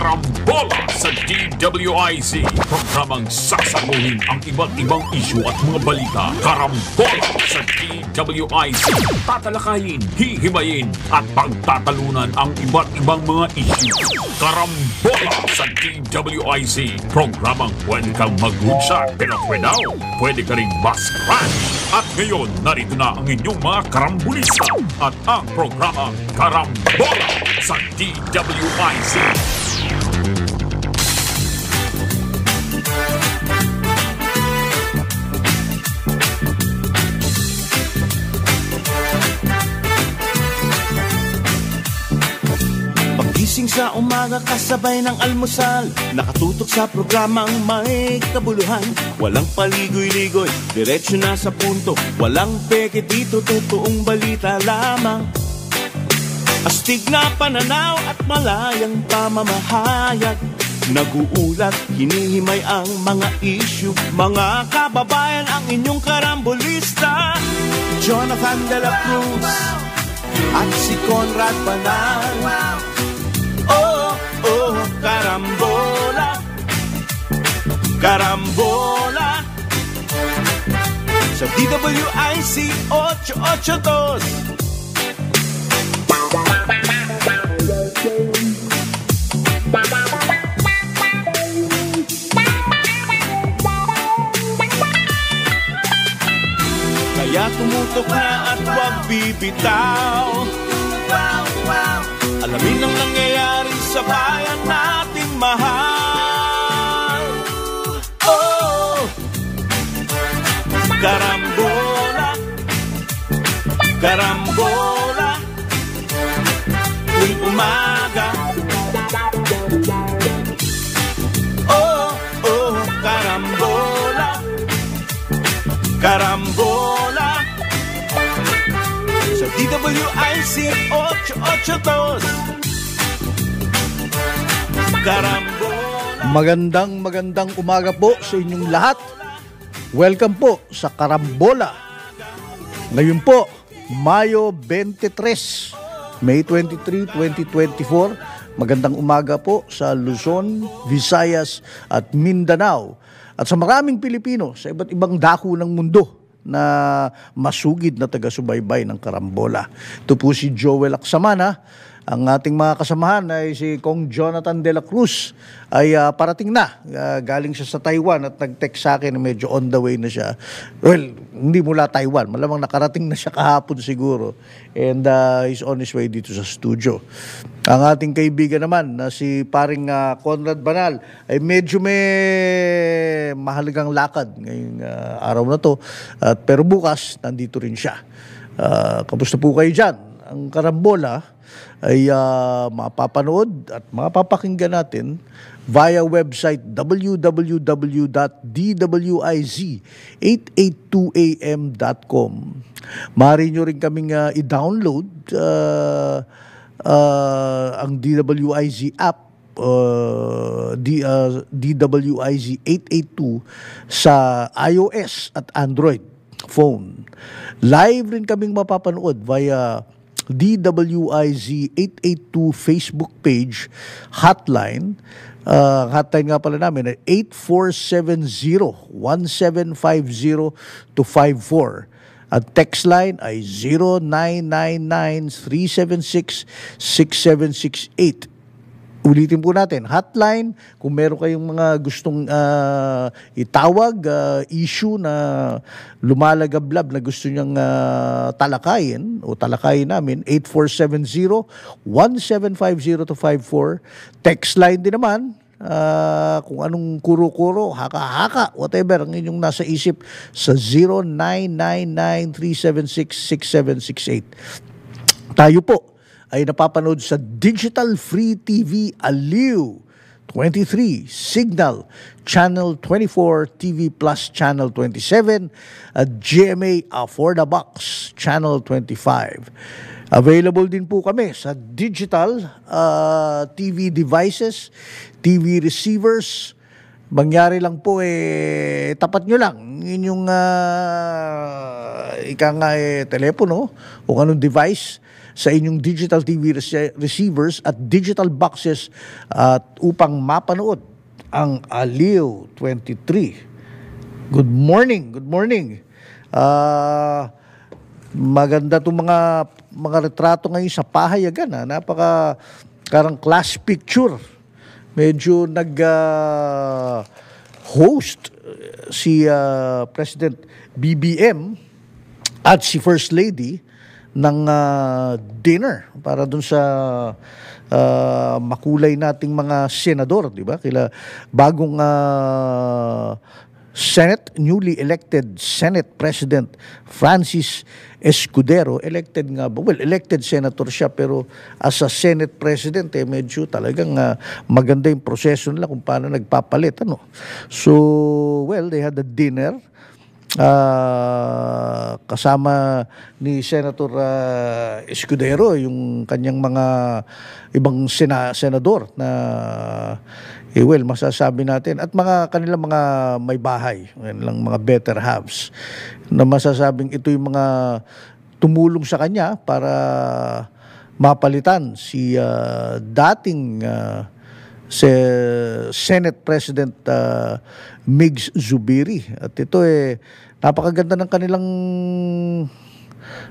Karambola sa DWIZ. Programang sasaguhin ang iba't ibang isyu at mga balita. Karambola sa DWIZ. Tatalakayin, hihimayin at pagtatalunan ang iba't ibang mga isyu. Karambola sa DWIZ. Programang pwede kang mag-good pero pwede ka rin mas-crash. At ngayon, narito na ang inyong mga karambulista at ang programa Karambola sa DWIZ. Pagising sa umaga kasabay ng almusal, nakatutok sa programang may kabuluhan. Walang paligoy-ligoy, diretso na sa punto. Walang peke dito, totoong balita lamang. Astig na pananaw at malayang pamamahayag. Naguulat, hinihimay ang mga issue. Mga kababayan, ang inyong karambulista, Jonathan De La Cruz at si Conrad Banal. Oh, oh, karambola, karambola sa DWIZ 882. Kaya tumutok na at huwag bibitaw. Alamin ang nangyayari sa bayan nating mahal. Oh, karambola, karambola, tuwing umaga. Oh, oh, karambola, karambola sa DWIZ 882. Karambola. Magandang umaga po sa inyong lahat. Welcome po sa Karambola. Ngayon po, Mayo 23, May 23, 2024. Magandang umaga po sa Luzon, Visayas at Mindanao. At sa maraming Pilipino sa iba't ibang dako ng mundo na masugid na taga-subaybay ng Karambola. Ito po si Joel Aksamana. Ang ating mga kasamahan ay si Kong Jonathan De La Cruz ay parating na. Galing siya sa Taiwan at nag-text sa akin na medyo on the way na siya. Well, hindi mula Taiwan. Malamang nakarating na siya kahapon siguro. And he's on his way dito sa studio. Ang ating kaibigan naman na si paring Conrad Banal ay medyo may mahalagang lakad ngayong araw na to. Pero bukas, nandito rin siya. Kamusta po kayo dyan? Ang Karambola ay mapapanood at mapapakinggan natin via website www.dwiz882am.com. Maaari nyo rin kaming i-download ang DWIZ app, DWIZ 882 sa iOS at Android phone. Live rin kaming mapapanood via DWIZ 882 Facebook page, hotline. Hotline nga pala namin ay 8470-1750-54. At text line ay 0999-376-6768. Ulitin po natin, hotline, kung meron kayong mga gustong itawag, issue na lumalagablab na gusto nyang talakayin o talakayin namin, 8470-1750-54. Text line din naman, kung anong kuro-kuro, haka-haka, whatever ang inyong nasa isip, sa 0999-376-6768. Tayo po ay napapanood sa Digital Free TV Aliw 23, Signal, Channel 24, TV Plus Channel 27, at GMA For the Box, Channel 25. Available din po kami sa digital TV devices, TV receivers. Mangyari lang po tapat nyo lang inyong telepono o anong device sa inyong digital TV receivers at digital boxes at upang mapanood ang Aliw 23. Good morning, good morning. Maganda itong mga retrato ngayon sa pahayagan. Karang class picture. Medyo nag-host si President BBM at si First Lady ng dinner para dun sa makulay nating mga senador, di ba? Bagong newly elected Senate President Francis Escudero, elected senator siya, pero as a Senate President, medyo talagang maganda yung proseso nila kung paano nagpapalit. So, they had a dinner kasama ni Senator Escudero, yung kanyang mga ibang senador na masasabi natin, at kanilang mga may bahay, kanilang mga better halves, na masasabing ito yung mga tumulong sa kanya para mapalitan si dating Senate President Migs Zubiri. At ito napakaganda ng kanilang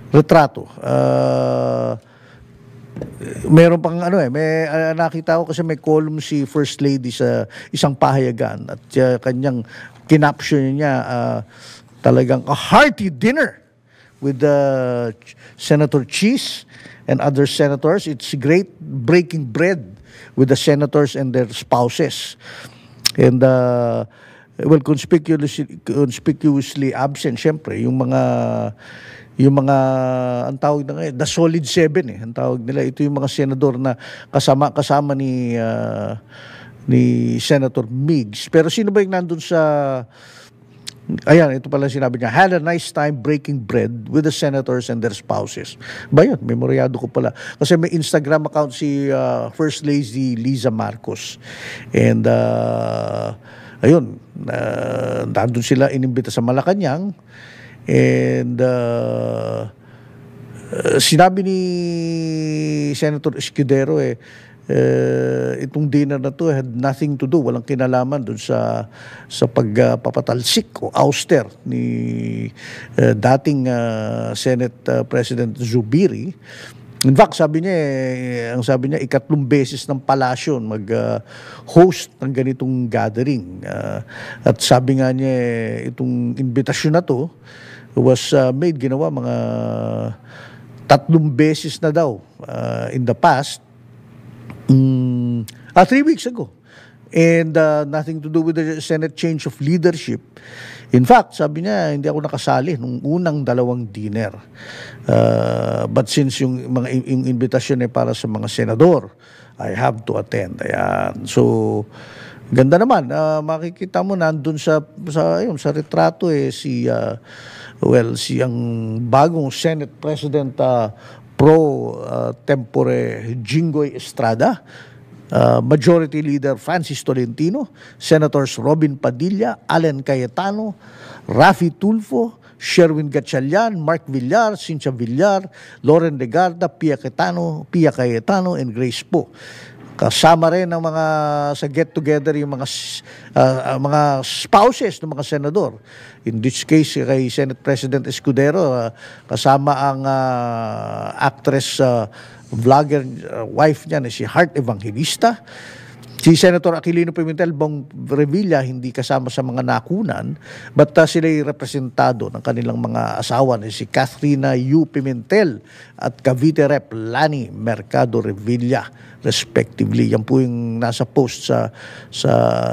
retrato. Meron pang may nakita ko kasi may column si First Lady sa isang pahayagan at kanyang kinaption niya talagang a hearty dinner with Senator Cheese and other senators. It's great breaking bread with the senators and their spouses. And conspicuously absent syempre yung mga ang tawag na ngayon, the solid seven ang tawag nila. Ito yung mga senador na kasama ni Senator Migs. Pero sino ba yung nandun sa, ayan, ito pala sinabi niya, had a nice time breaking bread with the senators and their spouses. Ba yun, memoryado ko pala. Kasi may Instagram account si First Lady Liza Marcos. And ayun, nandun sila inimbita sa Malacanang. And sinabi ni Senator Escudero itong dinner na to had nothing to do, walang kinalaman dun sa pagpapatalsik o ouster ni dating Senate President Zubiri. In fact, sabi niya, ikatlong beses ng palasyo mag-host ng ganitong gathering. At sabi nga niya, itong invitasyon na to was ginawa mga 3 beses na daw in the past, 3 weeks ago. And nothing to do with the Senate change of leadership. In fact, sabi niya, hindi ako nakasali nung unang 2 dinner. But since yung invitasyon ay para sa mga senador, I have to attend. Ayan. So, ganda naman. Makikita mo nandun sa retrato si ang bagong Senate President pro tempore Jinggoy Estrada, Majority Leader Francis Tolentino, Senators Robin Padilla, Allen Cayetano, Raffy Tulfo, Sherwin Gatchalian, Mark Villar, Cynthia Villar, Loren Legarda, Pia Cayetano, and Grace Poe. Kasama rin ng mga sa get-together yung mga spouses ng mga senador. In this case, kay Senate President Escudero, kasama ang actress, vlogger, wife niya na si Heart Evangelista. Si Senator Aquilino Pimentel Bong Revilla hindi kasama sa mga nakunan, but sila'y representado ng kanilang mga asawa na si Catherina U. Pimentel at Cavite Rep. Lani Mercado Revilla respectively. Yan po yung nasa post sa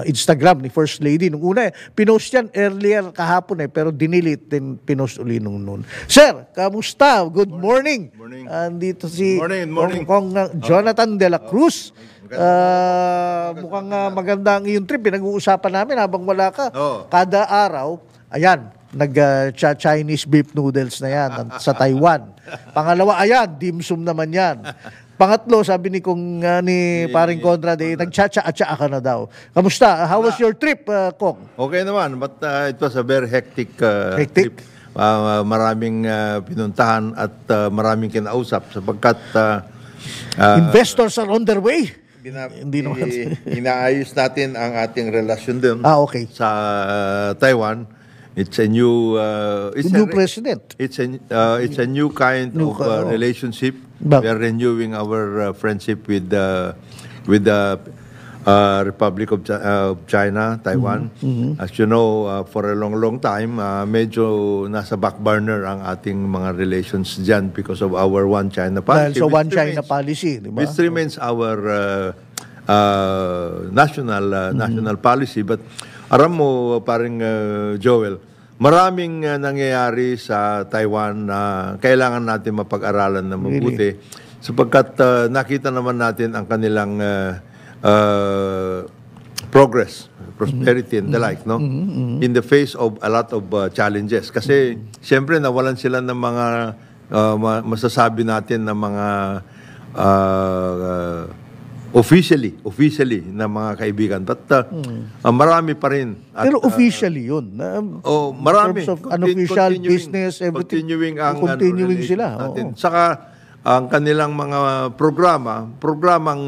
Instagram ni First Lady. Nung una, pinost yan earlier kahapon pero dinilit din pinost uli nung noon. Sir, kamusta? Good morning. Morning. Andito si Morning. Kong Jonathan de la Cruz. Mukhang maganda ang iyong trip. Pinag-uusapan namin habang wala ka. Kada araw, ayan, nag-Chinese beef noodles na yan sa Taiwan. Pangalawa, ayan, dim sum naman yan. Pangatlo, sabi ni Paring Conrad, nag-cha-cha-cha ka na daw. Kamusta? How was your trip, Kong? Okay naman, but it was a very hectic Hectic? trip. maraming pinuntahan at maraming kinausap sapagkat Investors are on their way. Hindi naman. inaayos natin ang ating relasyon din Okay. sa Taiwan. It's a new New president. It's a new kind of relationship. Bakit? We are renewing our friendship with the Republic of China, Taiwan. As you know, for a long time, medyo nasa back burner ang ating mga relations dyan because of our One China policy. Dahil sa One China policy, di ba? Which remains our national policy. But aram mo, paring Joel, maraming nangyayari sa Taiwan na kailangan natin mapag-aralan na mabuti sapagkat nakita naman natin ang kanilang progress, prosperity and the like, no? In the face of a lot of challenges. Kasi siyempre nawalan sila ng mga masasabi natin na mga officially na mga kaibigan. But marami pa rin. At, Pero officially yun. marami. In terms of unofficial business, everything. Continuing sila. Natin. Saka ang kanilang mga programang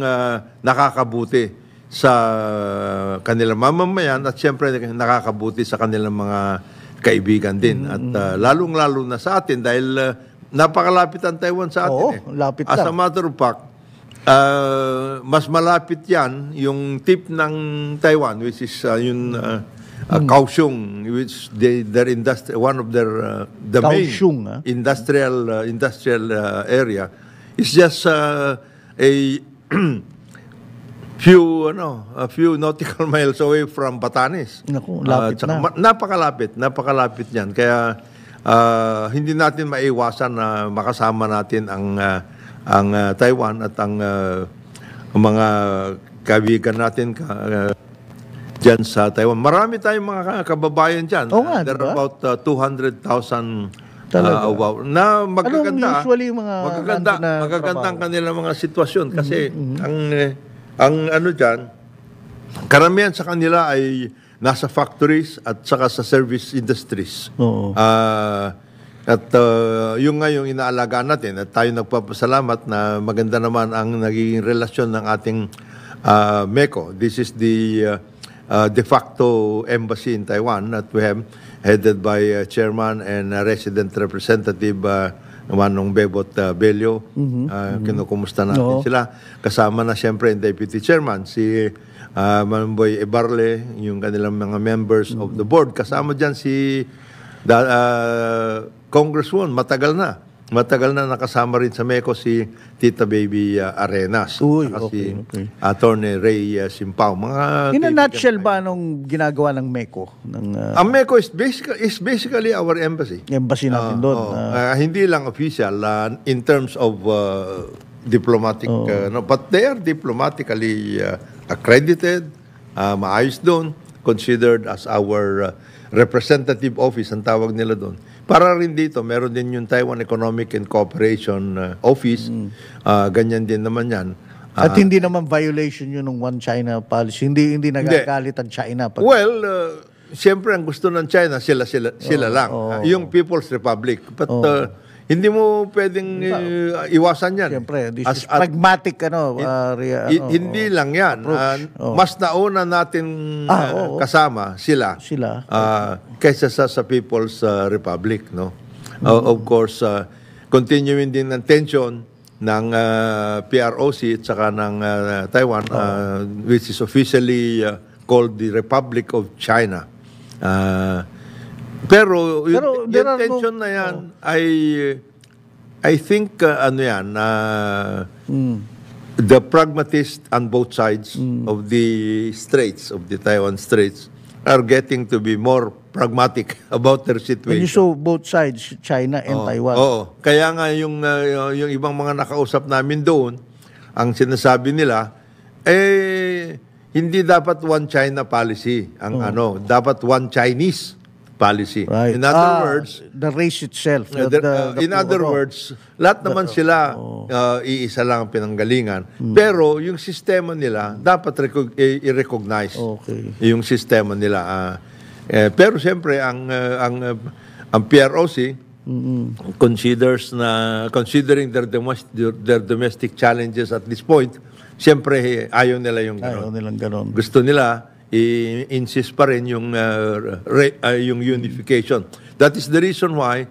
nakakabuti sa kanilang mamamayan at siyempre nakakabuti sa kanilang mga kaibigan din. At lalong-lalo na sa atin dahil napakalapit ang Taiwan sa atin. Lapit As a lang. matter of fact, mas malapit yan yung tip ng Taiwan which is Kaohsiung, which one of their the Kaohsiung, main industrial area is just a few nautical miles away from Batanes. Naku, lapit na. Napakalapit yan. Kaya hindi natin maiwasan na makasama natin ang Taiwan at ang mga kaibigan natin dyan sa Taiwan. Marami tayong mga kababayan dyan. There are about 200,000 na magaganda. Usually mga magaganda ang kanilang mga sitwasyon kasi ang ano dyan, karamihan sa kanila ay nasa factories at saka sa service industries. At yung ngayong inaalagaan natin at tayo nagpapasalamat na maganda naman ang nagiging relasyon ng ating MECO. This is the de facto embassy in Taiwan that we have headed by Chairman and Resident Representative Manong Bebot Bello. Kinukumusta natin sila. Kasama na siyempre yung Deputy Chairman, si Manboy Ebarle, yung kanilang mga members of the board. Kasama dyan si Congresswoman, matagal na nakasama rin sa MECO si Tita Baby Arenas. Okay. Attorney Ray Simpao. In a nutshell ba anong ginagawa ng MECO? Ang MECO is basically our embassy. Embassy natin doon. Hindi lang official in terms of diplomatic, but they are diplomatically accredited, maayos doon, considered as our representative office, ang tawag nila doon. Para rin dito, meron din yung Taiwan Economic and Cooperation Office. Ganyan din naman yan. At hindi naman violation yun ng One China policy. Hindi nagagalit ang China. Siyempre ang gusto ng China, sila lang. Yung People's Republic. But hindi mo pwedeng iwasan yan. Siyempre, this is pragmatic hindi lang yan. Mas nauna natin kasama sila. Kaysa sa People's Republic. No? Of course, continuing din ang tension ng PROC at saka ng Taiwan, which is officially called the Republic of China. Pero yung tension na yan I think the pragmatists on both sides of the straits, of the Taiwan Straits, are getting to be more pragmatic about their situation. When you saw both sides, China and Taiwan. Kaya nga yung ibang mga nakausap namin doon, ang sinasabi nila, hindi dapat one China policy ang dapat one Chinese policy. Right. In other words, the race itself. In other words, lahat naman sila iisa lang ang pinanggalingan. Pero yung sistema nila dapat i-recognize. Yung sistema nila. Pero siyempre ang ang PROC considering their domestic challenges at this point, siyempre ayaw nila yung Ayaw nilang ganon. gusto nila i-insist pa rin yung yung unification. That is the reason why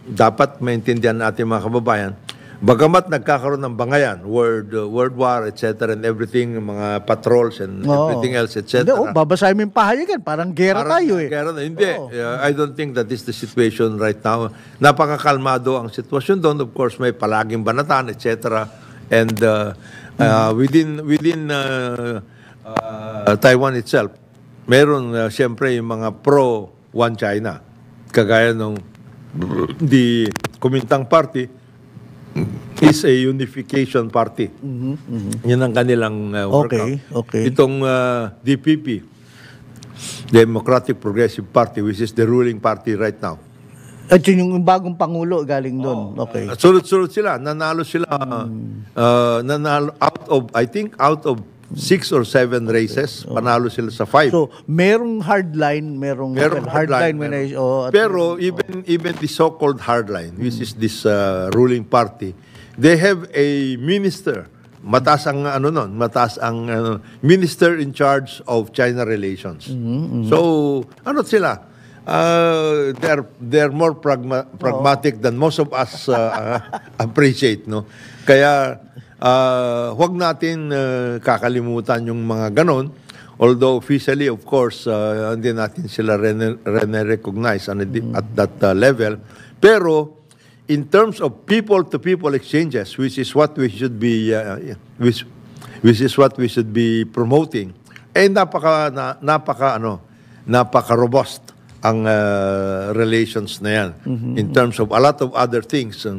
dapat maintindihan natin mga kababayan, bagamat nagkakaroon ng bangayan, world war, etc. and everything, mga patrols and everything else, etc. Hindi, babasahin mo yung pahayagan. Parang gera tayo eh. Hindi. I don't think that is the situation right now. Napakakalmado ang sitwasyon doon. Of course, may palaging banatan, etc. And within Taiwan itself, meron siyempre yung mga pro-One China. Kagaya nung the Kuomintang Party is a unification party. Yan ang kanilang workout. Okay. Itong DPP, Democratic Progressive Party, which is the ruling party right now. At yun yung bagong pangulo galing doon. Okay. Sunod-sunod sila. Nanalo sila. Nanalo out of 6 or 7 races, panalo sila sa 5. So, merong hardline, merong hardline. Pero even the so-called hardline, which is this ruling party, they have a minister. Mataas ang minister in charge of China relations. So, sila? They're more pragmatic than most of us appreciate, no? Kaya huwag natin kakalimutan yung mga ganon. Although officially, of course, hindi natin sila recognize at that level. Pero in terms of people-to-people exchanges, which is what we should be promoting, napaka-robust ang relations na yan. In terms of a lot of other things,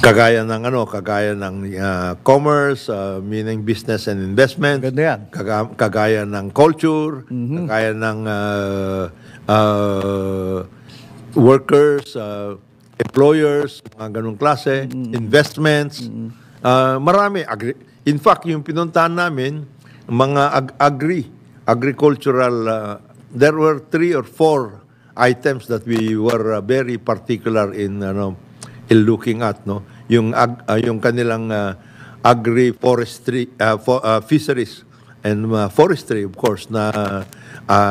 kagaya ng commerce, meaning business and investment, kagaya ng culture, kagaya ng workers, employers, mga ganung klase, investments, marami. In fact, yung pinuntahan namin, mga agricultural, there were 3 or 4 items that we were very particular in looking at, no, yung kanilang agri-forestry, fisheries and forestry, of course, na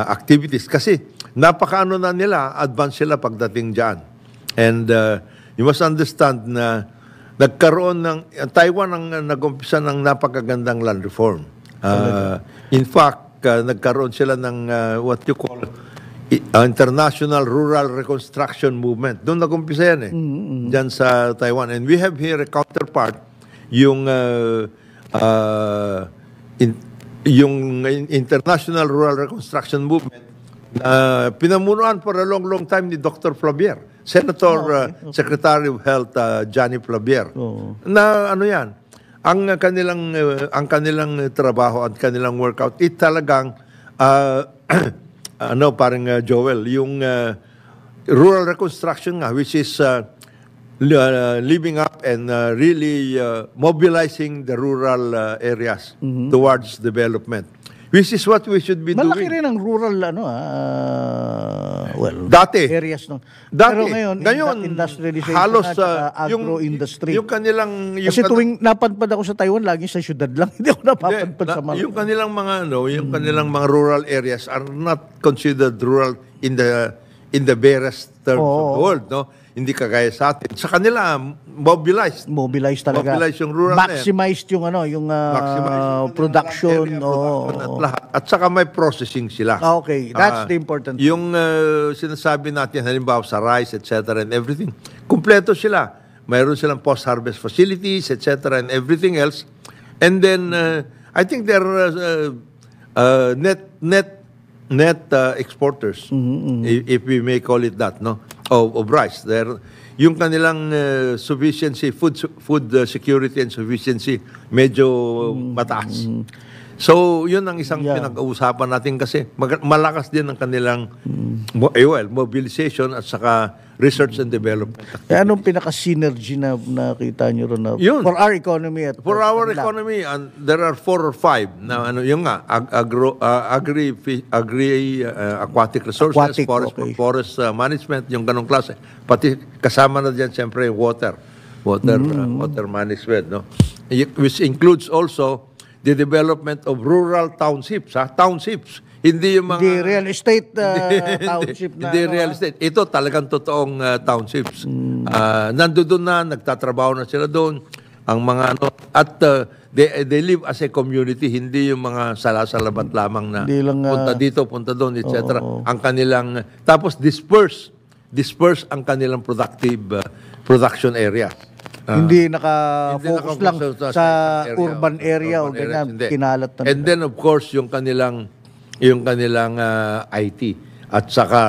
activities. Kasi napakaano na nila, advance sila pagdating dyan. And you must understand na nagkaroon Taiwan ang nag-umpisa ng napakagandang land reform. In fact, nagkaroon sila ng what you call International Rural Reconstruction Movement. Doon nag-umpisa yan dyan sa Taiwan. And we have here a counterpart, yung International Rural Reconstruction Movement na pinamunuan for a long time ni Dr. Flavier, Secretary of Health Johnny Flavier. Na yan, ang kanilang trabaho at kanilang workout, talagang parang Joel, yung rural reconstruction nga, which is living up and really mobilizing the rural areas towards development. Which is what we should be doing. Malaki rin ang rural, dati. Areas. Dati. Pero ngayon industrialization halos agro-industry. Yung kanilang... Kasi tuwing napadpad ako sa Taiwan, laging sa syudad lang. Hindi ako napapadpad sa mga... Yung kanilang mga rural areas are not considered rural in the barest terms of the world, no? Hindi kagaya sa atin. Sa kanila, mobilized. Mobilized talaga. Mobilized yung rural maximized yung production. At lahat. At saka may processing sila. Okay, that's the important thing. Yung sinasabi natin, halimbawa sa rice, etc. and everything, kumpleto sila. Mayroon silang post-harvest facilities, etc. and everything else. And then, I think they're net exporters, if we may call it that, no, of rice. Yung kanilang sufficiency, food security and sufficiency, medyo mataas. So, yun ang isang pinag-uusapan natin kasi malakas din ang kanilang mobilization at saka research and development. Anong pinaka-synergy na nakita nyo ron na Yun. for our economy? At For our economy, there are 4 or 5 na yung nga, aquatic resources, forest management, yung ganong klase. Pati kasama na dyan siyempre water management, no? Which includes also the development of rural townships, townships. Hindi yung mga... Hindi real estate township na... Hindi real estate. Ito talagang totoong townships. Nandoon na, nagtatrabaho na sila doon. Ang mga ano... At they live as a community. Hindi yung mga salasalabat lamang na punta dito, punta doon, etc. Ang kanilang... Tapos disperse ang kanilang production area. Hindi naka-focus lang sa urban area o ganyan, kinalat na. And then of course yung kanilang IT at saka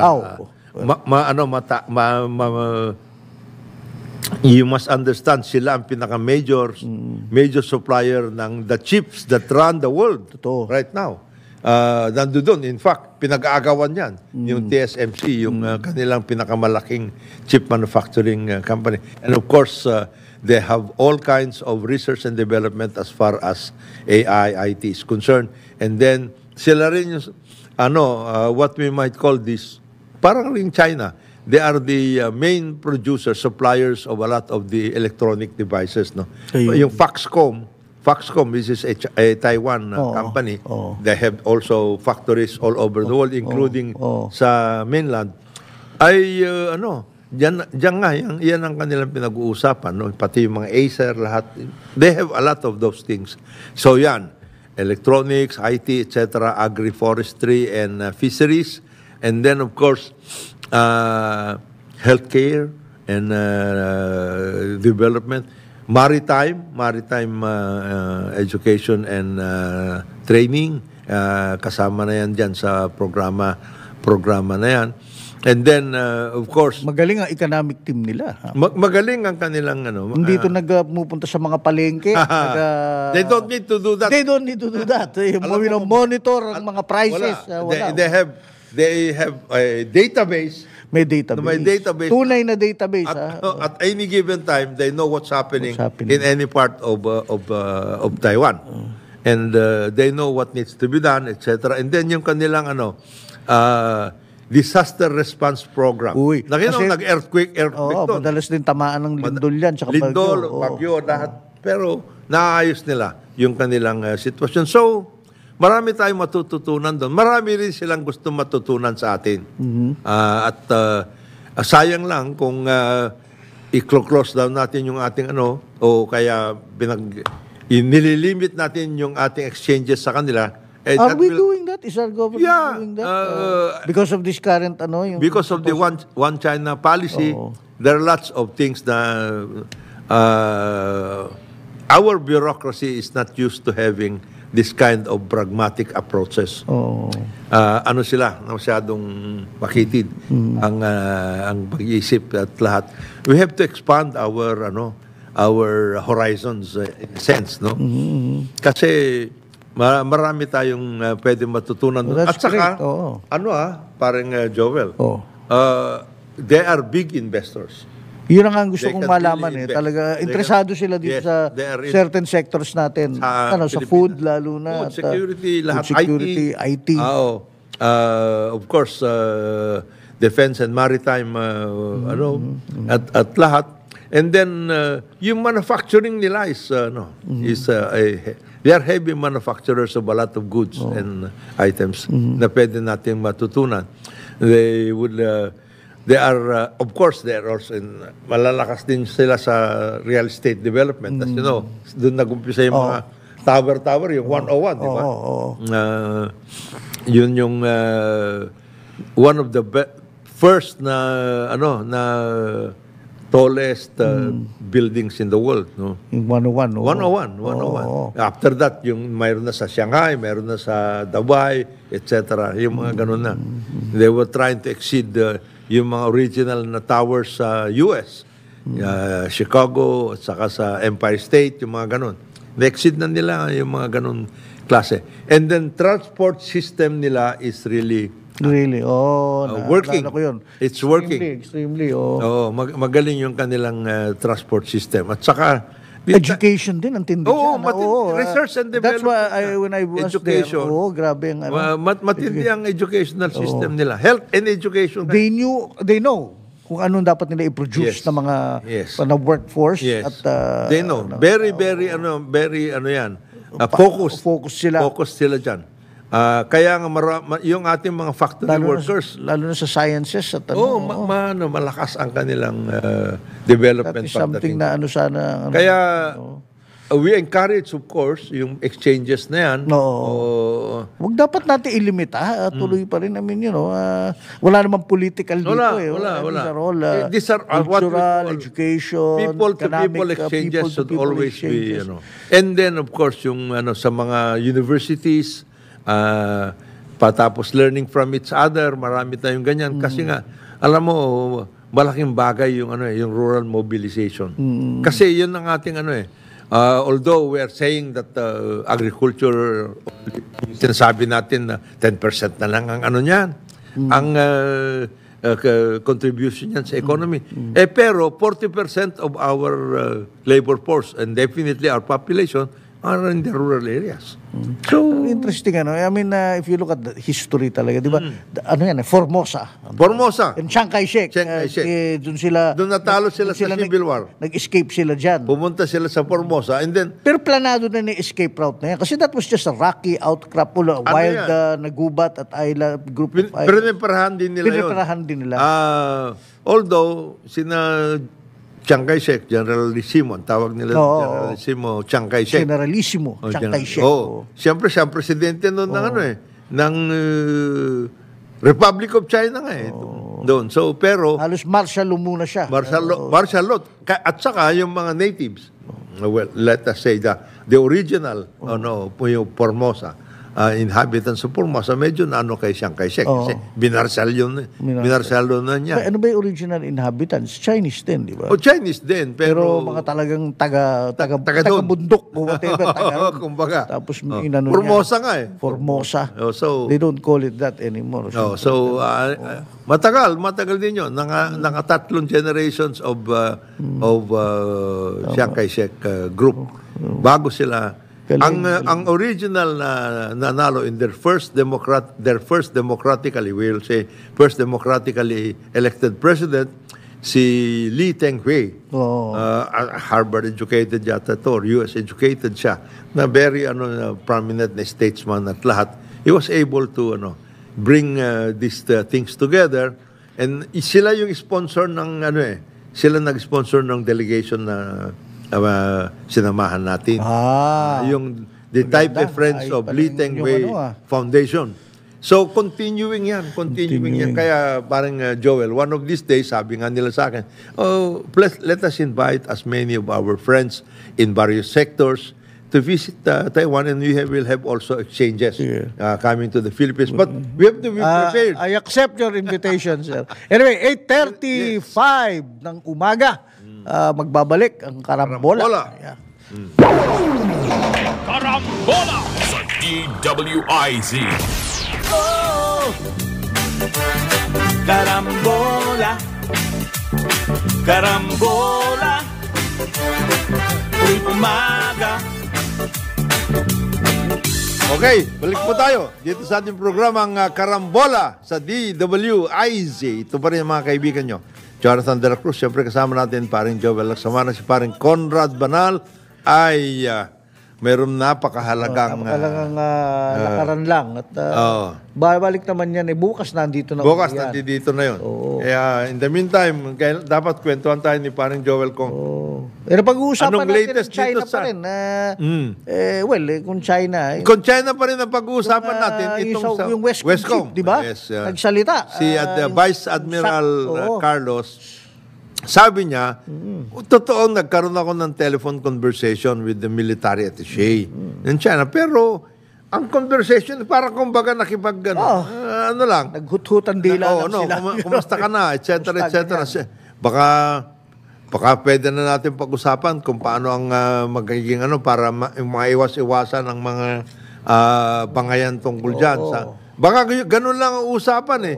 you must understand sila ang major supplier ng the chips that run the world right now. Nandoon, in fact, pinag-aagawan yan. Yung TSMC, yung kanilang pinakamalaking chip manufacturing company. And of course, they have all kinds of research and development as far as AI, IT is concerned. And then, sila rin yung, what we might call this, parang rin China. They are the main producers, suppliers of a lot of the electronic devices. No? Yung Foxconn, this is a Taiwan company. They have also factories all over the world, including sa mainland. Ay, diyan nga, yan ang kanilang pinag-uusapan. No? Pati yung mga Acer, lahat. They have a lot of those things. So yan, electronics, IT, etc., agri-forestry, and fisheries. And then, of course, healthcare and development. Maritime education and training, kasama na yan dyan sa programa na yan. And then, of course... Magaling ang economic team nila. Magaling ang kanilang... Hindi ito nagpupunta sa mga palengke. They don't need to do that. They don't need to do that. Monitor ang mga prices. Wala. They have a database. May database. Tunay na database. At any given time, they know what's happening in any part of Taiwan. And they know what needs to be done, etc. And then yung kanilang disaster response program. Nag-earthquake doon. Madalas din tamaan ng lindol yan. Bagyo, lahat. Pero naayos nila yung kanilang sitwasyon. So, marami tayong matututunan doon. Marami rin silang gusto matutunan sa atin. Sayang lang kung i-close down natin yung ating o kaya nililimit natin yung ating exchanges sa kanila. Are we doing that? Is our government doing that? Because of this current because of the one China policy, there are lots of things na our bureaucracy is not used to having this kind of pragmatic approaches. Sila, masyadong makitid ang pag-iisip at lahat. We have to expand our horizons in a sense, no? Kasi marami tayong pwede matutunan doon. At saka, parang Joel, they are big investors. Yun ang gusto kong malaman Talaga, interesado sila dito sa certain sectors natin. Sa food, lalo na. Food security, lahat. Food security, IT. Of course, defense and maritime, at lahat. And then, yung manufacturing nila they are heavy manufacturers of a lot of goods and items na pwede natin matutunan. They are, of course, they are also malalakas din sila sa real estate development. As you know, doon nag-umpisa yung mga tower, yung 101, di ba? Yun yung one of the first na tallest buildings in the world, no? Yung 101, 101. After that, yung mayroon na sa Shanghai, mayroon na sa Dubai, etc. Yung mga ganun na. They were trying to exceed yung mga original na towers sa US, Chicago, at saka sa Empire State, yung mga ganun. Na-exceed na nila yung mga ganun klase. And then transport system nila is really Really? working. Ko yun. It's working. Extremely. Magaling yung kanilang transport system. At saka, Education din, ang tindi Oo, dyan. research and That's development. why when I was Education. there, grabe ang matindi ang educational system nila. Health and education. They know kung anong dapat nila i-produce Yes. na mga Yes. na workforce Yes. at They know. Very yan. Focus sila dyan. Kaya nga yung ating mga factory workers, lalo na sa sciences at malakas ang kanilang development that is something pagdating. na sana Kaya we encourage, of course, yung exchanges na yan. Wag dapat natin ilimita, tuloy pa rin namin wala namang political dito Wala. These are what we cultural, call education, people-to-people exchanges should always be, And then, of course, yung sa mga universities, patapos learning from each other, marami tayong ganyan. Kasi nga, alam mo, malaking bagay yung yung rural mobilization. Kasi yun ang ating although we are saying that agriculture, sinasabi natin na 10% na lang ang niyan, ang contribution niyan sa economy. Pero 40% of our labor force and definitely our population are in the rural areas. So interesting I mean if you look at the history talaga, di ba? Formosa. And Chiang Kai-shek. Doon natalo sila sa Civil War. Nag-escape sila diyan. Pumunta sila sa Formosa and then pero planado na yung escape route na yan kasi that was just a rocky outcrop, wild nagubat at island group of islands. Piniperahan din nila. Although Chiang Kai-shek, Generalissimo, ang tawag nila Generalissimo Chiang Kai-shek. Generalissimo Chiang Kai-shek. Siyempre, siya ang presidente noon ng Republic of China nga doon. So, pero halos martial law muna siya. Martial law. At saka yung mga natives, well, let us say the original, yung Formosa, inhabitants of Formosa, medyo kay Chiang Kai-shek. Kasi binarsal na niya. Ano ba yung original inhabitants? Chinese din, di ba? Chinese din. Pero mga talagang taga-bundok o whatever. Kumbaga. Tapos Formosa nga Formosa. They don't call it that anymore. Matagal din yun. Naka 3 generations of Chiang Kai-shek group. Bago sila ang original na nanalo in their first democratically elected president, si Lee Teng-hui. Harvard educated yata to, US educated siya, na very prominent na statesman at lahat. He was able to bring these things together, and sila yung sponsor ng sila nag-sponsor ng delegation na sinamahan natin. Yung the Taipei Friends of Lee Teng-hui Foundation. So, continuing yan. Kaya parang Joel, one of these days, sabi nga nila sa akin, let us invite as many of our friends in various sectors to visit Taiwan, and we will have also exchanges coming to the Philippines. But we have to be prepared. I accept your invitation, sir. Anyway, 8:35 ng umaga. Magbabalik ang Karambola. Karambola sa DWIZ. Karambola, Karambola, tuwing umaga. Okay, balik po tayo dito sa ating programang Karambola sa DWIZ. Ito pa rin mga kaibigan nyo, Jonathan De La Cruz. Siyempre kasama natin paring Joel Lacsamana, si paring Conrad Banal ay mayroong napakahalagang lakaran lang at babalik naman yan bukas nandito na nandito na yun. Kaya in the meantime dapat kwentuhan tayo ni paring Joel kung pag-uusapan anong natin latest China dito pa rin kung China kung China pa rin ang pag-uusapan natin itong yung Westcom, di ba? Nagsalita si Vice Admiral Carlos. Sabi niya, totoo, nagkaroon ako ng telephone conversation with the military attaché in China. Pero, ang conversation, parang kumbaga lang. Naghut-hutan dila lang sila. Kumusta ka na, etc. Baka baka pwede na natin pag-usapan kung paano ang magiging para maiwas-iwasan ang mga bangayan tungkol dyan. Baka ganun lang ang usapan eh.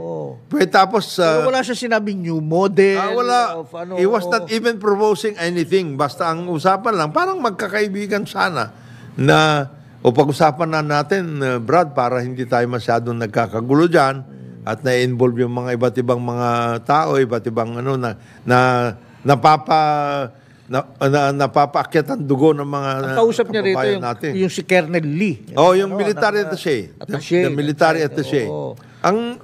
Pwede tapos... Pero wala siya sinabing new model. Wala. He was not even proposing anything. Basta ang usapan lang, parang magkakaibigan sana na o pag-usapan na natin, Brad, para hindi tayo masyadong nagkakagulo dyan at na-involve yung mga iba't ibang mga tao, iba't ibang napapaakyat ang dugo ng mga ang kausap niya rito yung si Colonel Lee. Yung military attaché. The military attaché.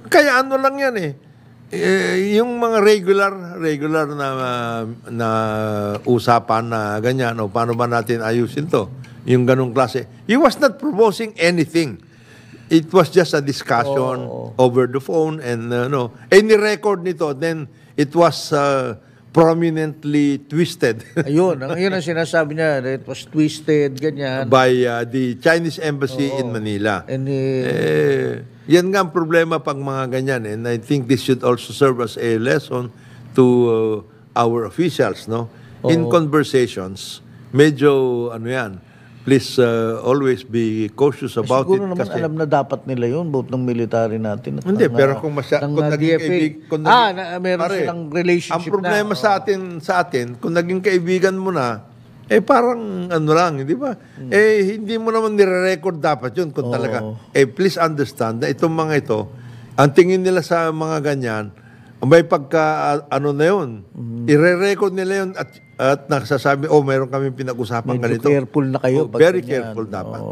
Kaya lang yan eh. Yung mga regular na usapan na ganyan, paano ba natin ayusin to? Yung ganong klase. He was not proposing anything. It was just a discussion over the phone and any record nito, then it was prominently twisted. Ayun ang sinasabi niya, it was twisted, ganyan. By the Chinese Embassy in Manila. And yan nga ang problema pag mga ganyan. And I think this should also serve as a lesson to our officials, no? In conversations, medyo please always be cautious about siguro it. Siguro naman alam na dapat nila yun, both ng military natin. Hindi, pero kung naging meron silang relationship ang problema sa atin, kung naging kaibigan mo na, parang lang, di ba? Hindi mo naman nire-record dapat yun kung talaga. Please understand na itong mga ito, ang tingin nila sa mga ganyan, may pagka, na yun, ire-record nila yun at nagsasabi, mayroon kami pinag-usapan ganito. Careful na kayo. Very careful dapat.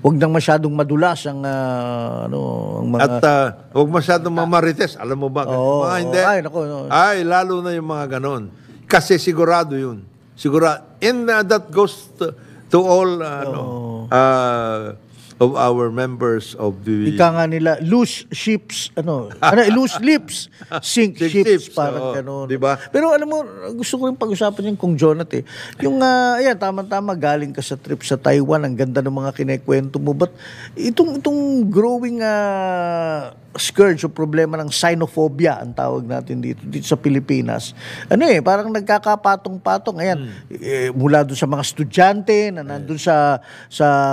Huwag nang masyadong madulas ang mga... At huwag masyadong mamarites. Alam mo ba? Mga hindi. Lalo na yung mga ganon. Kasi sigurado yun. And that goes to all of our members of the... Ika nga nila, loose ships, loose lips, sink ships, parang gano'n. Diba? Pero alam mo, gusto ko rin pag-usapan yung kung Jonathan. Yung, tama-tama, galing ka sa trip sa Taiwan, ang ganda ng mga kinekwento mo. But itong growing scourge o problema ng xenophobia, ang tawag natin dito sa Pilipinas. Parang nagkakapatong-patong. Ayan, mula doon sa mga estudyante na nandun sa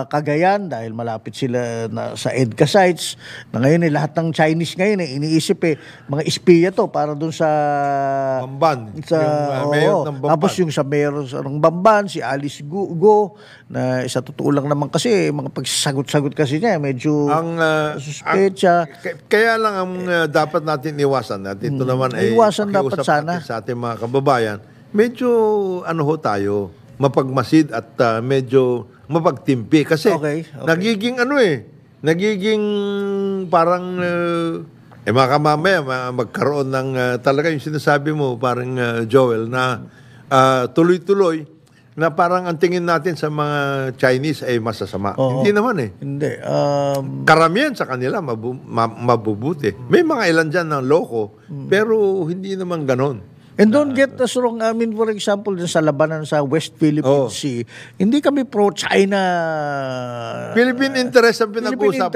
Cagayan dahil malapit sila sa EDCA sites. Na ngayon lahat ng Chinese ngayon iniisip mga espiya to para doon sa Bamban. Mayor ng Bamban. Tapos yung sa mayor ng Bamban, si Alice Go, na sa totoo lang naman kasi mga pagsagot-sagot kasi niya medyo suspecha. Kaya lang ang dapat natin iwasan natin. Ito naman iwasan dapat sana sa ating mga kababayan. Medyo tayo, mapagmasid at medyo mapagtimpi. Kasi nagiging nagiging parang mga kamamaya magkaroon ng talaga yung sinasabi mo parang Joel na tuloy-tuloy na parang ang tingin natin sa mga Chinese ay masasama. Hindi naman Hindi. Karamihan sa kanila mabubuti. May mga ilan dyan ng loko, pero hindi naman ganon. And don't get us wrong. I mean, for example, sa labanan sa West Philippine Sea, hindi kami pro-China. Philippine interest ang pinag-usap.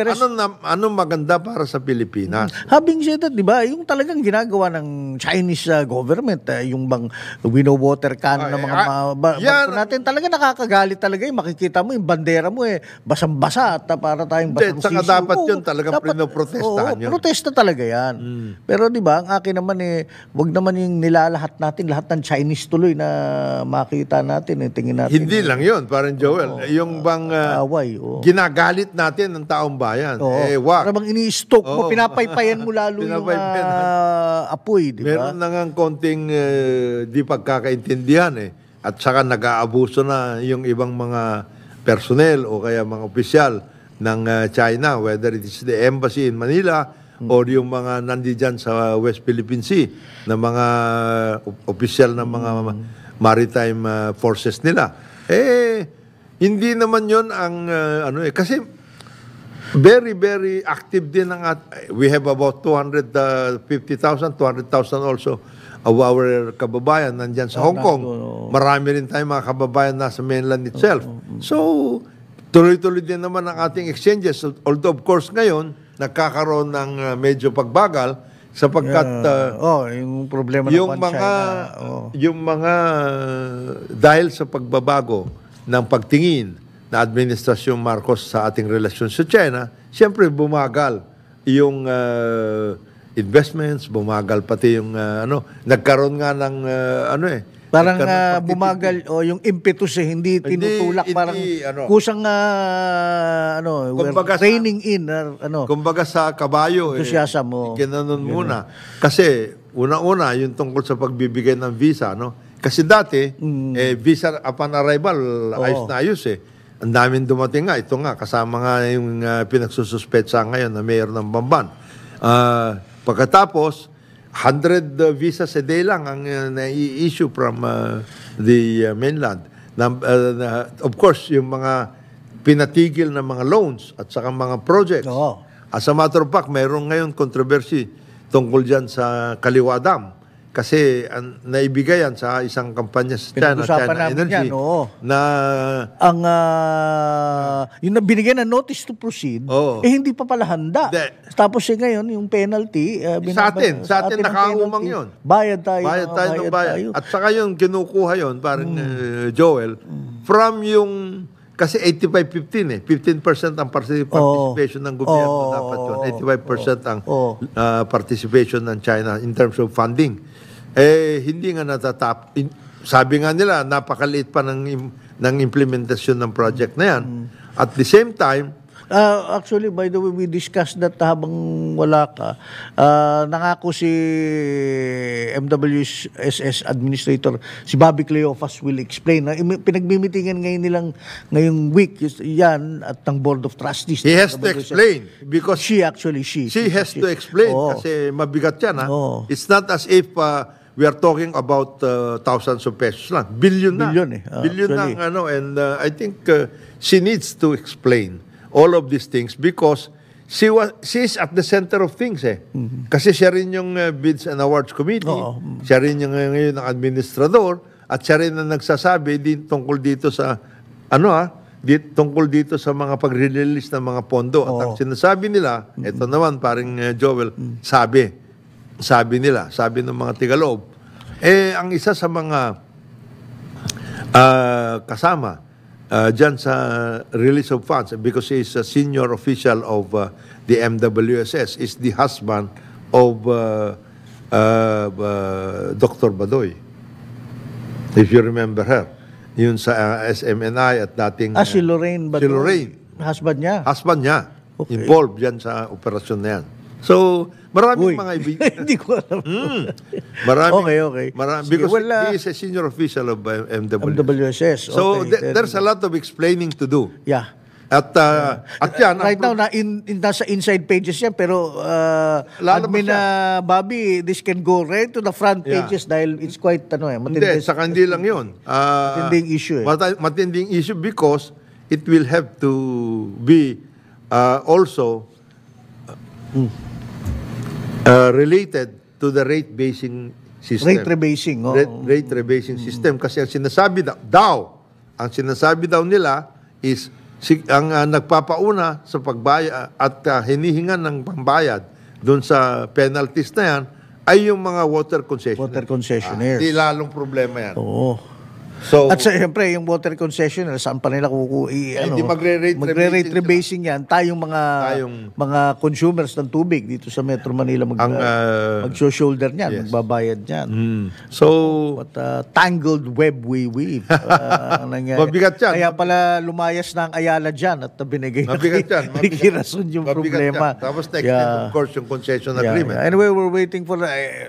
Anong maganda para sa Pilipinas? Having said that, di ba, yung talagang ginagawa ng Chinese government, yung bang wino-water cannon ng mga barko natin, talaga nakakagalit talaga. Makikita mo yung bandera mo basang-basa at para tayong basang sisiw. Saka dapat yun talagang pinoprotestahan yun. Protesta talaga yan. Pero di ba, ang akin naman wag naman yung lahat natin, lahat ng Chinese tuloy na makita natin, tingin natin. Hindi lang yun, parang Joel. Yung bang ginagalit natin ng taong bayan. Wag. Para bang ini-stoke mo, pinapaypayan mo lalo yung apoy, di ba? Meron na nga konting di pagkakaintindihan At saka nag-aabuso na yung ibang mga personnel o kaya mga opisyal ng China, whether it is the embassy in Manila or yung mga nandiyan sa West Philippine Sea na mga opisyal ng mga maritime forces nila. Hindi naman yon ang kasi very, very active din we have about 250,000, 200,000 also of our kababayan nandyan sa Hong Kong. Marami rin tayong mga kababayan nasa mainland itself. So, tuloy-tuloy din naman ang ating exchanges. Although, of course, ngayon, nagkakaroon ng medyo pagbagal sapagkat yung problema ng China. yung mga dahil sa pagbabago ng pagtingin na Administrasyong Marcos sa ating relasyon sa China, siyempre bumagal yung investments, bumagal pati yung nagkaroon nga ng parang bumagal yung impetus hindi tinutulak, parang kusang kumbaga training in kumbaga sa kabayo enthusiasm mo. Ginanon muna. Kasi una-una yung tungkol sa pagbibigay ng visa, kasi dati visa upon arrival ayos na ayos Ang daming dumating nga. Ito nga, kasama nga yung pinagsususpetsa ngayon na mayor ng Bamban. Pagkatapos, 100 visas a day lang ang nai-issue from the mainland. Of course, yung mga pinatigil na mga loans at saka mga projects. As a matter of fact, mayroon ngayon controversy tungkol dyan sa Kaliwa Dam. Kasi naibigay yan sa isang kampanya sa China Energy na yung nabinigyan na notice to proceed hindi pa pala handa. Tapos ngayon yung penalty sa atin nakaumang yun. Bayad tayo. At saka yung kinukuha yun parang Joel from yung kasi 85-15 15% ang participation ng gobyerno dapat yun. 85% ang participation ng China in terms of funding. Hindi nga natatap. Sabi nga nila, napakaliit pa ng implementasyon ng project na yan. At the same time, actually, by the way, we discussed that habang wala ka. Nangako si MWSS Administrator, si Bobby Cleofas will explain. Pinagmimitingan ngayon nilang ngayong week yan at ng Board of Trustees. He has to explain because she has to explain kasi mabigat yan. It's not as if we are talking about thousands of pesos lang. Billion na. Billion na. And I think she needs to explain all of these things because she is at the center of things Kasi siya rin yung Bids and Awards Committee. Siya rin yung ngayon ang administrador at siya rin ang nagsasabi tungkol dito sa tungkol dito sa mga pag-release ng mga pondo. At ang sinasabi nila, ito naman paring Joel, sabi ng mga tigaloob, ang isa sa mga kasama dyan sa release of funds because he is a senior official of the MWSS is the husband of Dr. Badoy. If you remember her. Yun sa SMNI at dating... si Lorraine Badoy. Si Lorraine. Husband niya. Okay. Involved dyan sa operasyon na yan. So, maraming mga hindi ko alam. Okay. Because he is a senior official of MWSS. So, there's a lot of explaining to do. Yeah. At yan. Right now, nasa inside pages yan, pero admin na Bobby, this can go right to the front pages dahil it's quite, Hindi, saka hindi lang yun. Matinding issue Matinding issue because it will have to be also related to the rate-basing system. Rate rebasing. Rate rebasing system. Kasi ang sinasabi daw nila is ang nagpapauna sa pagbayad at hinihingan ng pambayad doon sa penalties na yan ay yung mga water concessionaires. Di lalong problema yan. So, at siyempre, yung water concessionaire, saan pa nila magre-rate rebasing yan, tayong mga consumers ng tubig dito sa Metro Manila mag-shoulder niyan, magbabayad niyan. So, what tangled web we weave. Mabigat yan. Kaya pala lumayas na ang Ayala dyan at binigay na kirason yung problema. Tapos next of course, yung concession agreement. Anyway, we're waiting for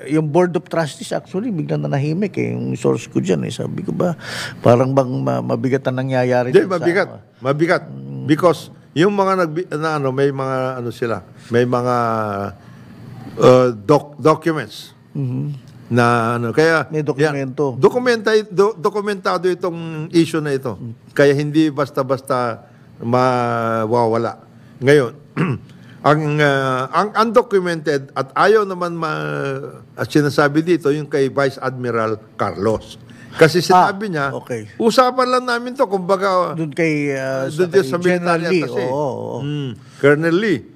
yung Board of Trustees actually, biglang nanahimik yung source ko dyan. Sabi ko ba, parang bang mabigat ang nangyayari dyan? Mabigat. Because yung mga may mga may mga documents na kaya may dokumento. Dokumentado itong issue na ito. Kaya hindi basta-basta mawawala. Ngayon, ang undocumented at ayaw naman sinasabi dito yung kay Vice Admiral Carlos. Kasi sinabi niya, usapan lang namin to, kumbaga, doon kay sa General Lee. Colonel Lee.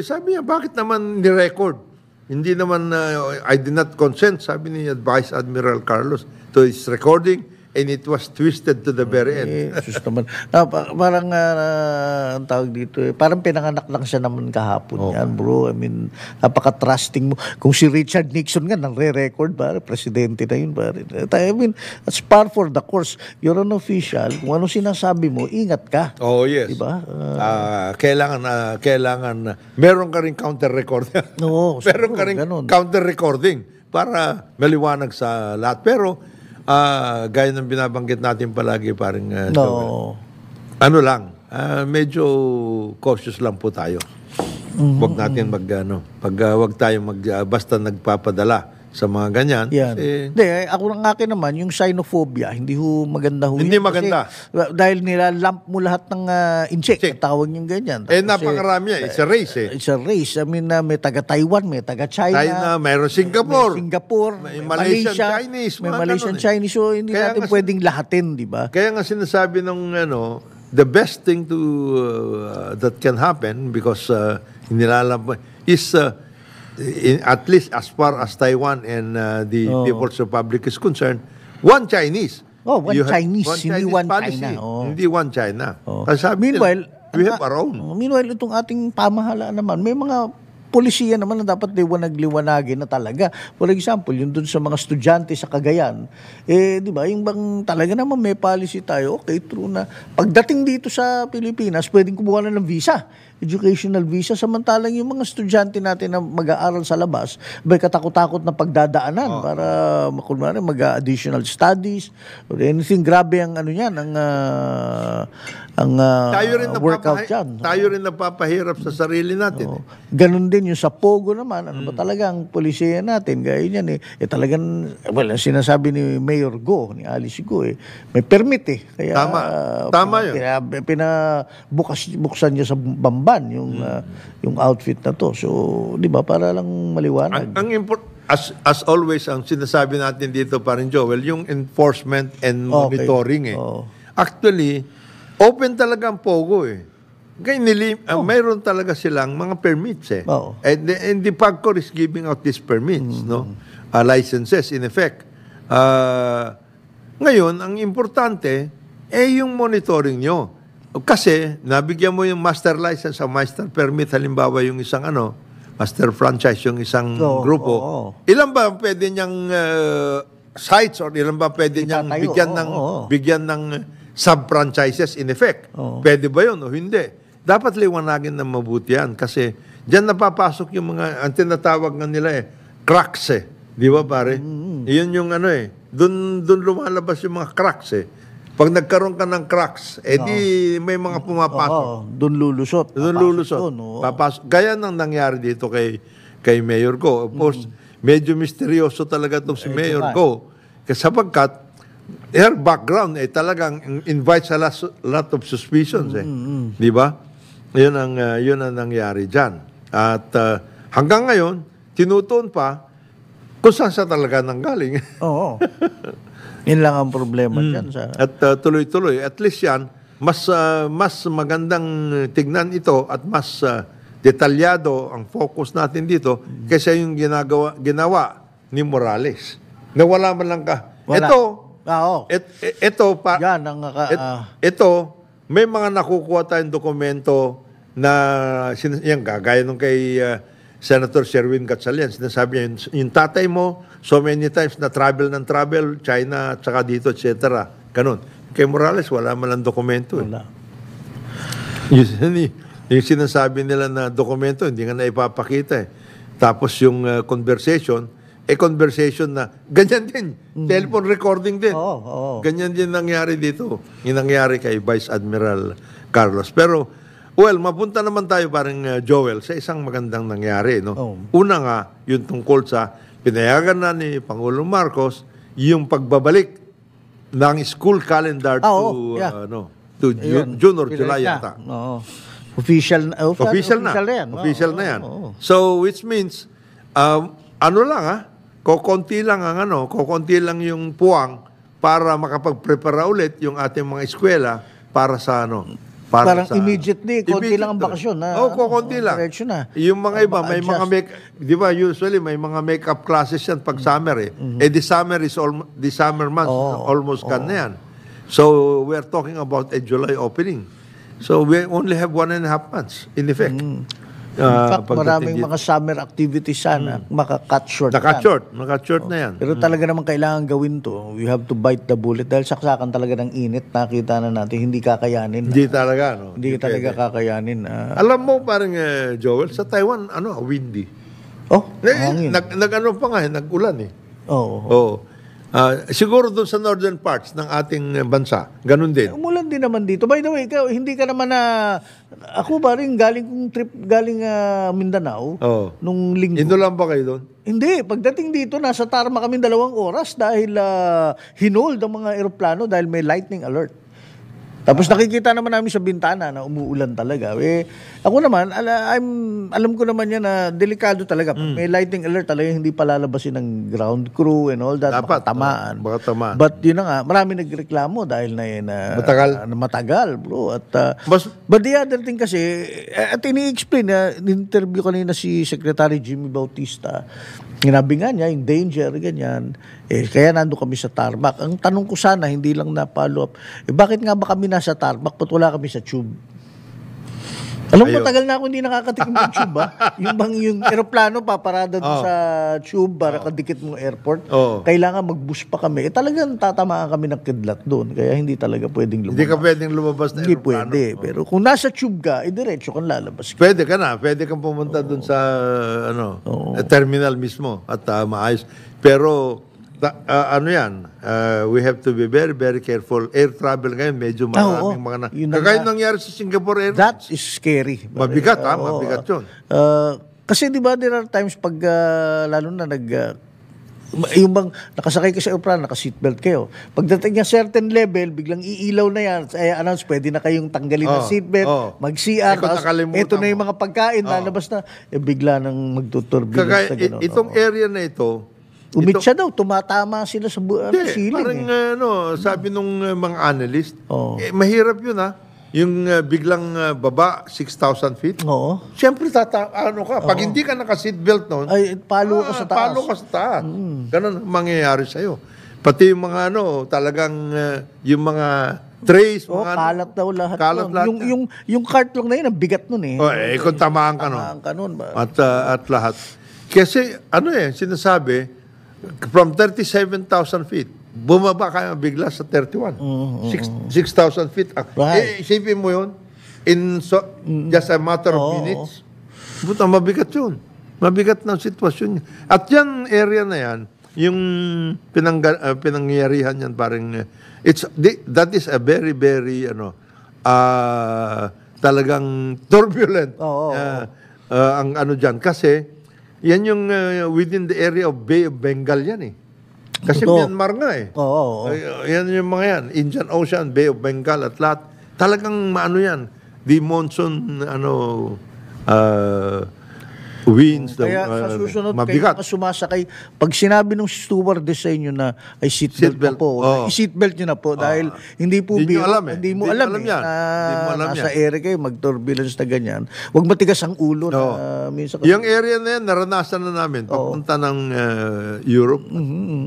Sabi niya, bakit naman ni-record Hindi naman, I did not consent, sabi ni Vice Admiral Carlos, to his recording, and it was twisted to the very end. Sus naman. Parang, ang tawag dito, parang pinanganak lang siya naman kahapon yan, bro. I mean, napaka-trusting mo. Kung si Richard Nixon nga, nang-re-record, presidente na yun, I mean, that's par for the course. You're an official, kung ano sinasabi mo, ingat ka. Oh, yes. Diba? Kailangan, meron ka rin counter-recording. Oo, meron ka rin counter-recording para maliwanag sa lahat. Pero, gaya ng binabanggit natin palagi, parang Joel, ano lang, medyo cautious lang po tayo. Huwag natin wag tayong basta nagpapadala sa mga ganyan. Ako ng akin naman, yung xenophobia, hindi maganda Hindi maganda. Kasi, dahil nilalamp mo lahat ng incheck, tawag yung ganyan. Napakarami yan. It's a race It's a race. I mean, may taga-Taiwan, may taga-China. Mayroon Singapore. May Malaysian Chinese. May Malaysian Chinese. So, hindi natin pwedeng lahatin, di ba? Kaya nga sinasabi ng, the best thing that can happen because nilalamp is at least as far as Taiwan and the People's Republic is concerned, one Chinese. One Chinese, hindi one China. Hindi one China. Meanwhile, we have our own. Meanwhile, itong ating pamahalaan naman, may mga polisiya naman na dapat liwanag-liwanagin na talaga. For example, yung dun sa mga estudyante sa Cagayan, di ba, yung bang talaga naman may policy tayo, okay, true na. Pagdating dito sa Pilipinas, pwedeng kumuha na ng visa, educational visa, samantalang yung mga estudyante natin na mag-aaral sa labas, may katakot-takot na pagdadaanan para makunwari mag-additional studies or anything. Grabe ang workout dyan. Tayo rin napapahirap sa sarili natin. Ganun din yung sa Pogo naman. Ano ba talagang polisiya natin? Gaya yan talagang, ang sinasabi ni Mayor Go, ni Alice Go, may permit Kaya, Tama yun. Kaya buksan niya sa Bamban yung outfit na to. So, di ba, para lang maliwanag. As always, ang sinasabi natin dito, parin Joel, yung enforcement and monitoring. Actually, open talaga ang Pogo mayroon talaga silang mga permits And the PAGCOR is giving out these permits, licenses in effect. Ngayon, ang importante yung monitoring nyo. Kasi nabigyan mo yung master license o master permit, halimbawa yung isang master franchise yung isang grupo. Ilan ba pwede niyang sites or ilan ba pwede niyang bigyan ng sub-franchises in effect? Pwede ba yun o hindi? Dapat liwanagin na mabuti yan kasi diyan napapasok yung mga, ang tinatawag nga nila cracks Di ba pare? Iyon yung dun lumalabas yung mga cracks Pag nagkaroon ka ng cracks, di may mga pumapasok. Doon lulusot. Papasok. Gaya nang nangyari dito kay Mayor Go. Of course, medyo misteryoso talaga itong si Mayor Go. Kasi sapagkat, her background talagang invites a lot of suspicions. Di ba? Yun ang nangyari dyan. At hanggang ngayon, tinutuon pa kung saan siya talaga nanggaling. Yan lang ang problema dyan. At tuloy-tuloy. At least yan, mas magandang tignan ito at mas detalyado ang focus natin dito kaysa yung ginawa ni Morales. Nawala man lang ka. Ito, may mga nakukuha tayong dokumento na yan, gaya nung kay Senator Sherwin Gatchalian, sinasabi niya, yung tatay mo, so many times na travel, China, tsaka dito, etc. Ganun. Kay Morales, wala man lang dokumento. Wala. Yung sinasabi nila na dokumento, hindi nga na ipapakita. Tapos yung conversation na, ganyan din. Telephone recording din. Ganyan din nangyari dito. Yung nangyari kay Vice Admiral Carlos. Pero, mapunta naman tayo parang Joel sa isang magandang nangyari. Una nga, yung tungkol sa pinayagan na ni Pangulong Marcos, yung pagbabalik ng school calendar to June or July yata. Official na yan. So, which means, kokonti lang yung puwang para makapag-prepare ulit yung ating mga eskwela para sa Parang immediately, konti lang ang bakasyon. konti lang. Diretso na. Yung mga iba, may mga di ba, usually may mga makeup classes yan pag summer eh. The summer month, almost gone na yan. So, we're talking about a July opening. So, we only have 1.5 months, in effect. In fact, maraming mga summer activities sana, maka-cut short. Naka-cut short na yan. Pero talaga naman kailangan gawin to. We have to bite the bullet dahil saksakan talaga ng init. Nakita na natin, hindi kakayanin. Hindi talaga, no? Hindi talaga kakayanin. Alam mo, parang Joel, sa Taiwan, windy. Hangin. Nag-ano pa nga, nag-ulan eh. Oo. Siguro doon sa northern parts ng ating bansa, ganun din. Umulan din naman dito. By the way, ikaw, hindi ka naman ako ba rin galing kong trip, galing Mindanao, nung linggo. Indo lang ba kayo doon? Hindi. Pagdating dito, nasa Tarma kami 2 oras dahil hinold ang mga eroplano dahil may lightning alert. Tapos nakikita naman namin sa bintana na umuulan talaga. Ako naman, alam ko naman yan na delikado talaga. May lightning alert talaga, hindi palalabasin ng ground crew and all that. Dapat, baka tamaan. But yun na nga, marami nagreklamo dahil matagal, bro. But the other thing kasi, at ini-explain, in-interview kanina si Secretary Jimmy Bautista, Ginabi nga niya, yung danger, ganyan. Kaya nandun kami sa tarmac. Ang tanong ko sana, hindi lang na-follow up, bakit nga ba kami nasa tarmac, ba't wala kami sa tube? Alam mo, tagal na ako hindi nakakatikim ng tube, yung aeroplano paparada doon sa tube para kadikit mong airport. Kailangan mag-bus pa kami. Talagang tatamaan kami ng kidlat doon. Kaya hindi talaga pwedeng lumabas. Hindi ka pwedeng lumabas na hindi aeroplano. Hindi pwede. Pero kung nasa tube ka, diretso kang lalabas. Pwede ka na. Pwede kang pumunta doon sa terminal mismo at maayos. Pero we have to be very, very careful. Air travel ngayon, medyo maraming mga kagaya nangyari sa Singapore Airlines. That is scary. Mabigat, mabigat yun. Kasi di ba, there are times pag, lalo na yung bang nakasakay ka sa aeroplano, naka-seatbelt kayo. Pagdating niya certain level, biglang iilaw na yan. Announce, pwede na kayong tanggalin ng seatbelt, mag-CR, ito na yung mga pagkain, lalabas na, bigla nang magtuturbulence. Kagaya, itong area na ito, siya daw, tumatama sila sa ceiling. Parang sabi nung mga analyst, mahirap yun yung biglang baba, 6,000 feet. Oo. Siyempre, pag hindi ka naka-seatbelt noon, palo ka sa taas. Palo ka sa taas. Ganun ang mangyayari sa'yo. Pati yung mga talagang yung mga trays. Kalat daw lahat. Kalat lahat. Yung cart lang na yun, ang bigat nun kung tamaan ka nun. At lahat. Kasi, sinasabi, from 37,000 feet, bumaba kayo bigla sa 31. 6,000 feet. Isipin mo yun, in just a matter of minutes. Buta, mabigat yun. Mabigat ng sitwasyon. At yan, area na yan, yung pinangyarihan yan, parang, that is a very, very, talagang turbulent. Ang dyan. Kasi, yan yung within the area of Bay of Bengal yan Kasi Myanmar nga yan yung mga yan. Indian Ocean, Bay of Bengal at lahat. Talagang yan. The monsoon, winds. Kaya sa susunod, mabigat. kayo sumasakay. Pag sinabi ng stewardess sa inyo na ay seatbelt po, i-seatbelt nyo na po dahil hindi po hindi mo alam yan. Nasa area kayo, mag-turbulence na ganyan. Huwag matigas ang ulo na minsan. Yung area na yan, naranasan na namin. Papunta ng Europe.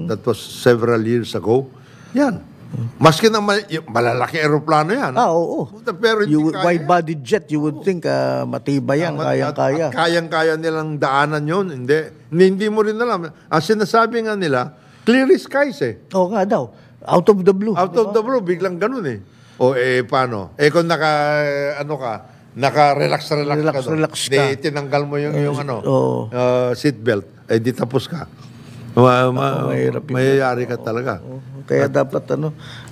That was several years ago. Yan. Maski na malalaki aeroplano yan. Pero wide-body jet, you would think matibay yan, kayang-kaya. Kayang-kaya nilang daanan yun. Hindi mo rin alam. Ang sinasabi nga nila, clear skies Oo nga daw. Out of the blue. Out of the blue, biglang ganun paano? Kung naka-relax ka doon. Tinanggal mo yung seatbelt, di tapos ka. Mayayari ka talaga. Kaya dapat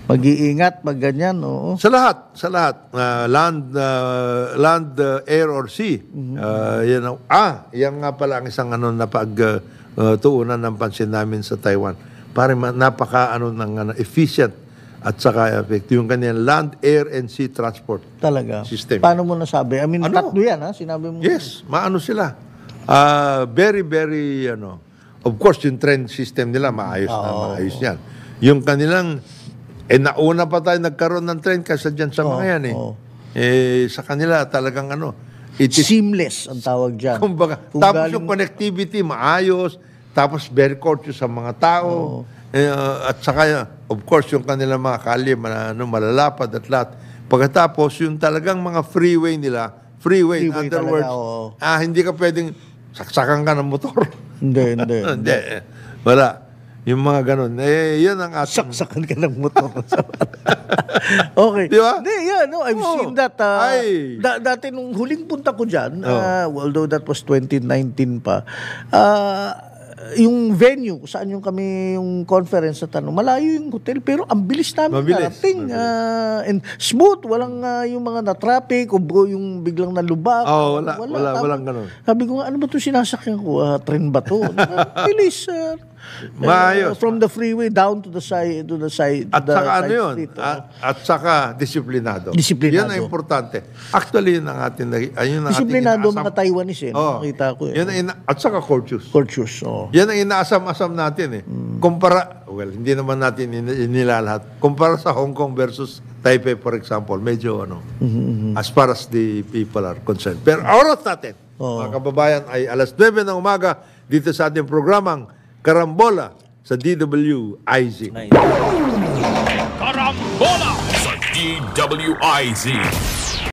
mag-iingat, magganyan. Sa lahat. Land, air, or sea. Yan nga pala ang isang na pagtuunan ng pansin namin sa Taiwan. Parang efficient at saka effective yung kanyang land, air, and sea transport. Talaga? System. Paano mo nasabi? Tatlo yan, sinabi mo. Yes, maano sila. Very, very, of course, yung trend system nila, maayos yan. Yung kanilang, nauna pa tayo nagkaroon ng trend kasi dyan sa mga yan sa kanila talagang it is, Seamless ang tawag dyan. kumbaga, Kung tapos galing- yung connectivity maayos, tapos very courteous sa mga tao, at saka, of course, yung kanilang mga kalye, malalapad at lahat. Pagkatapos, yung talagang mga freeway nila, in Freeway other talaga, words, oo. hindi ka pwedeng saksakan ka ng motor. Hindi. Hindi. Wala. Yung mga ganun. Yun ang ating... Saksakan ka ng motor. Okay. Di ba? Hindi, yeah, no, I've seen that. Ay. Dati nung huling punta ko dyan, although that was 2019 pa, yung venue, kung saan yung kami yung conference na tanong, malayo yung hotel, pero ang bilis namin narating. And smooth, walang yung mga na-traffic, o yung biglang nalubak. Walang ganun. Sabi ko nga, ano ba ito sinasakyan ko? Train ba ito? Bilis. Maayos. From the freeway down to the side, At the saka side yun? street, At saka disiplinado. Disiplinado. Yan ang importante. Actually, yun ang ating disiplinado inaasam. mga Taiwanese nakita ko. At saka courteous. Courteous, Yan ang inaasam-asam natin Kumpara, hindi naman natin inilalahat. Kumpara sa Hong Kong versus Taipei, for example, medyo as far as the people are concerned. Pero oras natin, mga kababayan, ay alas 9 ng umaga dito sa ating programang Karambola sa DWIZ. Karambola sa DWIZ.